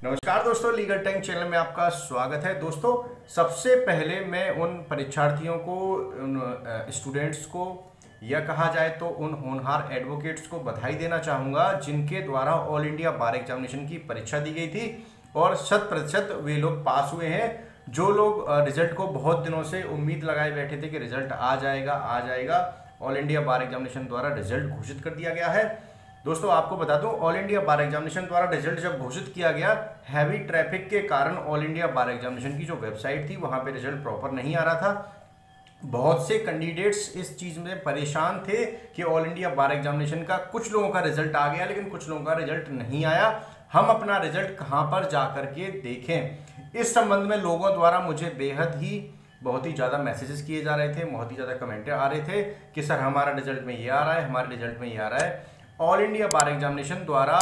नमस्कार दोस्तों, legal tank channel में आपका स्वागत है। दोस्तों, सबसे पहले मैं उन परीक्षार्थियों को, उन स्टूडेंट्स को, या कहा जाए तो उन होनहार एडवोकेट्स को बधाई देना चाहूँगा जिनके द्वारा ऑल इंडिया बार एग्जामिनेशन की परीक्षा दी गई थी और 100% वे लोग पास हुए हैं। जो लोग रिजल्ट को बहुत दिनों से उम्मीद लगाए बैठे थे कि रिजल्ट आ जाएगा, ऑल इंडिया बार एग्जामिनेशन द्वारा रिजल्ट घोषित कर दिया गया है। दोस्तों, आपको बता दूं, ऑल इंडिया बार एग्जामिनेशन द्वारा रिजल्ट जब घोषित किया गया, हैवी ट्रैफिक के कारण ऑल इंडिया बार एग्जामिनेशन की जो वेबसाइट थी वहां पे रिजल्ट प्रॉपर नहीं आ रहा था। बहुत से कैंडिडेट्स इस चीज़ में परेशान थे कि ऑल इंडिया बार एग्जामिनेशन का कुछ लोगों का रिजल्ट आ गया लेकिन कुछ लोगों का रिजल्ट नहीं आया। हम अपना रिजल्ट कहाँ पर जा करके देखें, इस संबंध में लोगों द्वारा मुझे बहुत ही ज़्यादा मैसेजेस किए जा रहे थे, बहुत ही ज़्यादा कमेंट आ रहे थे कि सर हमारा रिजल्ट में ये आ रहा है, हमारे रिजल्ट में ये आ रहा है। ऑल इंडिया बार एग्जामिनेशन द्वारा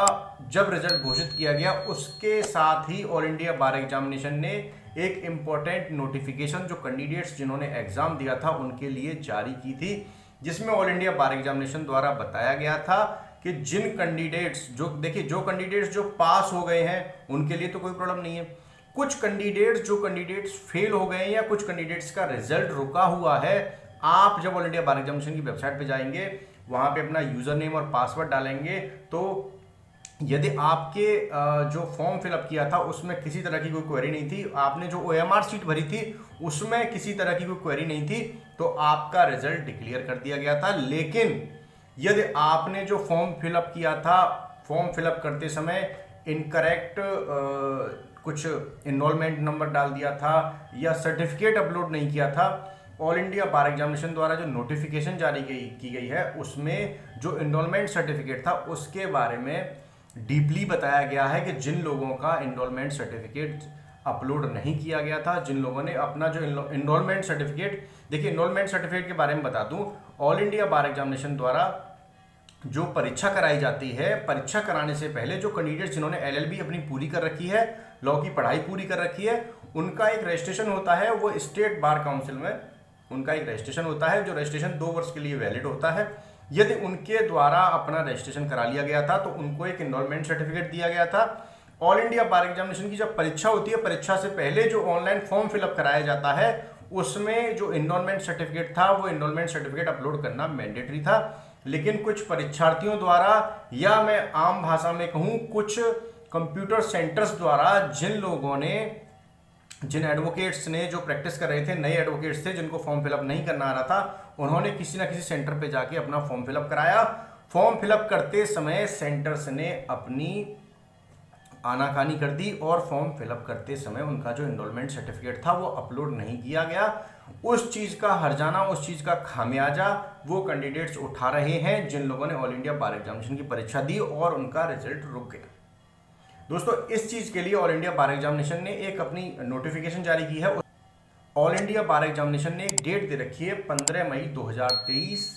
जब रिजल्ट घोषित किया गया उसके साथ ही ऑल इंडिया बार एग्जामिनेशन ने एक इम्पॉर्टेंट नोटिफिकेशन जो कैंडिडेट्स जिन्होंने एग्जाम दिया था उनके लिए जारी की थी, जिसमें ऑल इंडिया बार एग्जामिनेशन द्वारा बताया गया था कि जिन कैंडिडेट्स जो कैंडिडेट्स जो पास हो गए हैं उनके लिए तो कोई प्रॉब्लम नहीं है। कुछ कैंडिडेट्स फेल हो गए हैं या कुछ कैंडिडेट्स का रिजल्ट रुका हुआ है, आप जब ऑल इंडिया बार एग्जामिनेशन की वेबसाइट पे जाएंगे, वहां पे अपना यूजर नेम और पासवर्ड डालेंगे, तो यदि आपके जो फॉर्म फिलअप किया था उसमें किसी तरह की कोई क्वेरी नहीं थी, आपने जो OMR शीट भरी थी उसमें किसी तरह की कोई क्वेरी नहीं थी, तो आपका रिजल्ट डिक्लेयर कर दिया गया था। लेकिन यदि आपने जो फॉर्म फिलअप किया था, फॉर्म फिलअप करते समय इनकरेक्ट कुछ इनरोलमेंट नंबर डाल दिया था या सर्टिफिकेट अपलोड नहीं किया था, ऑल इंडिया बार एग्जामिनेशन द्वारा जो नोटिफिकेशन जारी की गई है उसमें जो इनरोलमेंट सर्टिफिकेट था उसके बारे में डीपली बताया गया है कि जिन लोगों का इनरोलमेंट सर्टिफिकेट अपलोड नहीं किया गया था, जिन लोगों ने अपना जो इनरोलमेंट सर्टिफिकेट, देखिए इनरोलमेंट सर्टिफिकेट के बारे में बता दूं, ऑल इंडिया बार एग्जामिनेशन द्वारा जो परीक्षा कराई जाती है, परीक्षा कराने से पहले जो कैंडिडेट्स जिन्होंने LLB अपनी पूरी कर रखी है, लॉ की पढ़ाई पूरी कर रखी है, उनका एक रजिस्ट्रेशन होता है, वो स्टेट बार काउंसिल में उनका एक रजिस्ट्रेशन होता है जो रजिस्ट्रेशन 2 वर्ष के लिए वैलिड होता है। यदि उनके द्वारा अपना रजिस्ट्रेशन करा लिया गया था तो उनको एक इनरोलमेंट सर्टिफिकेट दिया गया था। ऑल इंडिया बार एग्जामिनेशन की जब परीक्षा होती है, परीक्षा से पहले जो ऑनलाइन फॉर्म फिलअप कराया जाता है उसमें जो इनरोलमेंट सर्टिफिकेट था वो इनरोलमेंट सर्टिफिकेट अपलोड करना मैंडेटरी था। लेकिन कुछ परीक्षार्थियों द्वारा, या मैं आम भाषा में कहूँ कुछ कंप्यूटर सेंटर्स द्वारा, जिन एडवोकेट्स ने जो प्रैक्टिस कर रहे थे, नए एडवोकेट्स थे जिनको फॉर्म फिलअप नहीं करना आ रहा था, उन्होंने किसी ना किसी सेंटर पे जाके अपना फॉर्म फिलअप कराया। फॉर्म फिलअप करते समय सेंटर्स ने अपनी आनाकानी कर दी और फॉर्म फिलअप करते समय उनका जो इनरोलमेंट सर्टिफिकेट था वो अपलोड नहीं किया गया। उस चीज़ का हर्जाना, उस चीज़ का खामियाजा वो कैंडिडेट्स उठा रहे हैं जिन लोगों ने ऑल इंडिया बार एग्जामिनेशन की परीक्षा दी और उनका रिजल्ट रुक गया। दोस्तों, इस चीज़ के लिए ऑल इंडिया बार एग्जामिनेशन ने एक अपनी नोटिफिकेशन जारी की है। ऑल इंडिया बार एग्जामिनेशन ने एक डेट दे रखी है 15 मई 2023,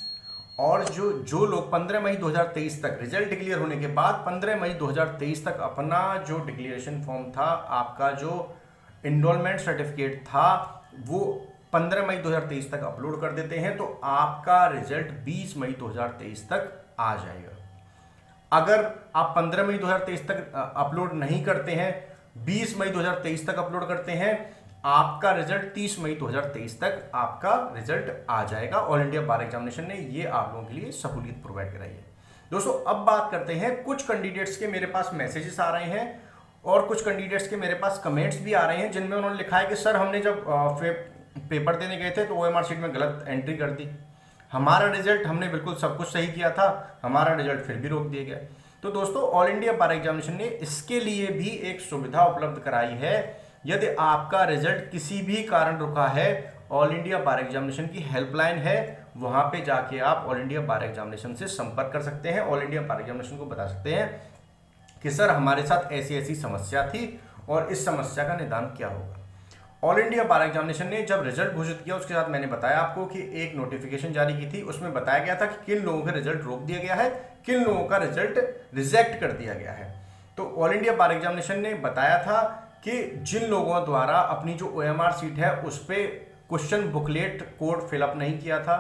और जो लोग 15 मई 2023 तक रिजल्ट डिक्लेयर होने के बाद 15 मई 2023 तक अपना जो डिक्लेरेशन फॉर्म था, आपका जो इनरोलमेंट सर्टिफिकेट था, वो 15 मई 2023 तक अपलोड कर देते हैं तो आपका रिजल्ट 20 मई 2023 तक आ जाएगा। अगर आप 15 मई 2023 तक अपलोड नहीं करते हैं, 20 मई 2023 तक अपलोड करते हैं, आपका रिजल्ट 30 मई 2023 तक आपका रिजल्ट आ जाएगा। ऑल इंडिया बार एग्जामिनेशन ने ये आप लोगों के लिए सहूलियत प्रोवाइड कराई है। दोस्तों, अब बात करते हैं, कुछ कैंडिडेट्स के मेरे पास मैसेजेस आ रहे हैं और कुछ कैंडिडेट्स के मेरे पास कमेंट्स भी आ रहे हैं जिनमें उन्होंने लिखा है कि सर हमने जब पेपर देने गए थे तो OMR शीट में गलत एंट्री कर दी, हमारा रिजल्ट हमने बिल्कुल सब कुछ सही किया था, हमारा रिजल्ट फिर भी रोक दिया गया। तो दोस्तों, ऑल इंडिया बार एग्जामिनेशन ने इसके लिए भी एक सुविधा उपलब्ध कराई है। यदि आपका रिजल्ट किसी भी कारण रुका है, ऑल इंडिया बार एग्जामिनेशन की हेल्पलाइन है, वहां पे जाके आप ऑल इंडिया बार एग्जामिनेशन से संपर्क कर सकते हैं। ऑल इंडिया बार एग्जामिनेशन को बता सकते हैं कि सर हमारे साथ ऐसी ऐसी समस्या थी और इस समस्या का निदान क्या होगा। ऑल इंडिया बार एग्जामिनेशन ने जब रिजल्ट घोषित किया उसके साथ मैंने बताया आपको कि एक नोटिफिकेशन जारी की थी, उसमें बताया गया था कि किन लोगों का रिजल्ट रोक दिया गया है, किन लोगों का रिजल्ट रिजेक्ट कर दिया गया है। तो ऑल इंडिया बार एग्जामिनेशन ने बताया था कि जिन लोगों द्वारा अपनी जो OMR शीट है उस पर क्वेश्चन बुकलेट कोड फिलअप नहीं किया था,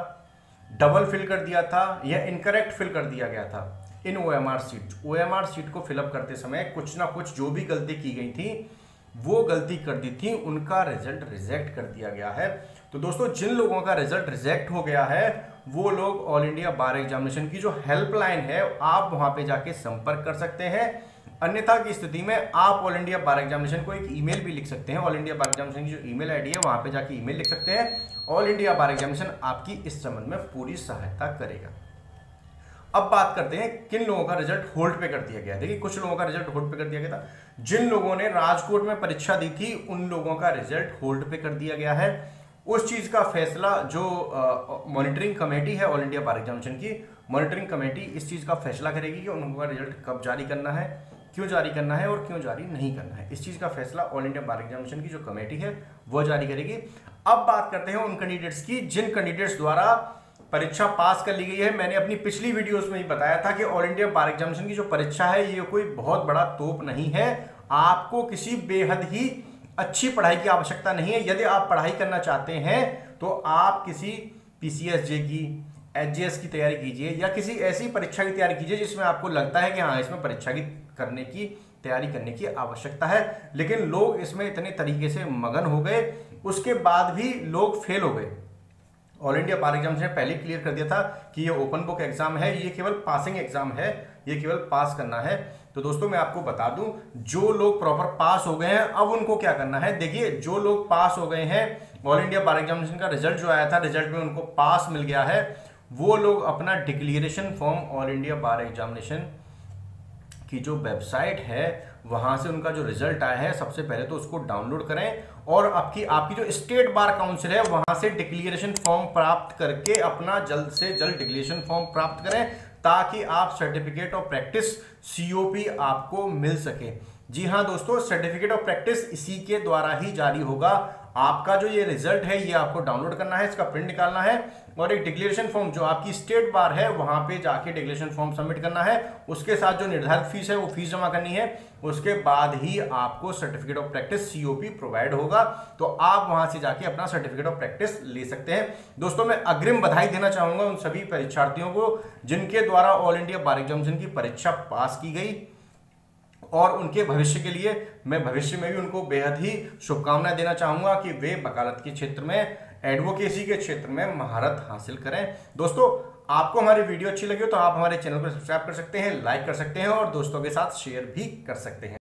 डबल फिल कर दिया था या इनकरेक्ट फिल कर दिया गया था, इन OMR सीट। OMR सीट को फिलअप करते समय कुछ ना कुछ जो भी गलती की गई थी वो गलती कर दी थी, उनका रिजल्ट रिजेक्ट कर दिया गया है। तो दोस्तों जिन लोगों का रिजल्ट रिजेक्ट हो गया है वो लोग ऑल इंडिया बार एग्जामिनेशन की जो हेल्पलाइन है आप वहां पे जाके संपर्क कर सकते हैं। अन्यथा की स्थिति में आप ऑल इंडिया बार एग्जामिनेशन को एक ईमेल भी लिख सकते हैं। ऑल इंडिया बार एग्जामिनेशन की जो ईमेल आईडी है वहां पे जाके ईमेल लिख सकते हैं। ऑल इंडिया बार एग्जामिनेशन आपकी इस संबंध में पूरी सहायता करेगा। अब बात करते हैं किन लोगों का रिजल्ट होल्ड पे कर दिया गया। देखिए कुछ लोगों का रिजल्ट होल्ड पे कर दिया गया था। जिन लोगों ने राजकोट में परीक्षा दी थी उन लोगों का रिजल्ट होल्ड पे कर दिया गया है। उस चीज का फैसला जो मॉनिटरिंग कमेटी है ऑल इंडिया बार एग्जामिनेशन की, मॉनिटरिंग कमेटी इस चीज का फैसला करेगी कि उनका रिजल्ट कब जारी करना है, क्यों जारी करना है और क्यों जारी नहीं करना है। इस चीज का फैसला ऑल इंडिया बार एग्जामिनेशन की जो कमेटी है वो जारी करेगी। अब बात करते हैं उन कैंडिडेट्स की जिन कैंडिडेट्स द्वारा परीक्षा पास कर ली गई है। मैंने अपनी पिछली वीडियोस में ही बताया था कि ऑल इंडिया बार एग्जामिनेशन की जो परीक्षा है ये कोई बहुत बड़ा तोप नहीं है। आपको किसी बेहद ही अच्छी पढ़ाई की आवश्यकता नहीं है। यदि आप पढ़ाई करना चाहते हैं तो आप किसी PCSJ की, HJS की तैयारी कीजिए या किसी ऐसी परीक्षा की तैयारी कीजिए जिसमें आपको लगता है कि हाँ इसमें परीक्षा की तैयारी करने की आवश्यकता है। लेकिन लोग इसमें इतने तरीके से मगन हो गए, उसके बाद भी लोग फेल हो गए। ऑल इंडिया बार एग्जामिनेशन ने पहले क्लियर कर दिया था कि ये ओपन बुक एग्जाम है, ये केवल पासिंग एग्जाम है, ये केवल पास करना है। तो दोस्तों मैं आपको बता दूं जो लोग प्रॉपर पास हो गए हैं अब उनको क्या करना है। देखिए जो लोग पास हो गए हैं, ऑल इंडिया बार एग्जामिनेशन का रिजल्ट जो आया था, रिजल्ट में उनको पास मिल गया है, वो लोग अपना डिक्लेरेशन फॉर्म ऑल इंडिया बार एग्जामिनेशन की जो वेबसाइट है वहां से उनका जो रिजल्ट आया है सबसे पहले तो उसको डाउनलोड करें और आपकी जो स्टेट बार काउंसिल है वहां से डिक्लेरेशन फॉर्म प्राप्त करके अपना जल्द से जल्द डिक्लेरेशन फॉर्म प्राप्त करें ताकि आप सर्टिफिकेट ऑफ प्रैक्टिस COP आपको मिल सके। जी हाँ दोस्तों, सर्टिफिकेट ऑफ प्रैक्टिस इसी के द्वारा ही जारी होगा। आपका जो ये रिजल्ट है ये आपको डाउनलोड करना है, इसका प्रिंट निकालना है और एक डिक्लेरेशन फॉर्म जो आपकी स्टेट बार है वहां पे जाके डिक्लेरेशन फॉर्म सबमिट करना है। उसके साथ जो निर्धारित फीस है वो फीस जमा करनी है। उसके बाद ही आपको certificate of practice COP provide होगा, तो आप वहां से जाके अपना सर्टिफिकेट ऑफ प्रैक्टिस ले सकते हैं। दोस्तों मैं अग्रिम बधाई देना चाहूंगा उन सभी परीक्षार्थियों को जिनके द्वारा ऑल इंडिया बार एग्जामिनेशन की परीक्षा पास की गई और उनके भविष्य के लिए मैं भविष्य में भी उनको बेहद ही शुभकामनाएं देना चाहूंगा कि वे वकालत के क्षेत्र में, एडवोकेसी के क्षेत्र में महारत हासिल करें। दोस्तों आपको हमारी वीडियो अच्छी लगी हो तो आप हमारे चैनल को सब्सक्राइब कर सकते हैं, लाइक कर सकते हैं और दोस्तों के साथ शेयर भी कर सकते हैं।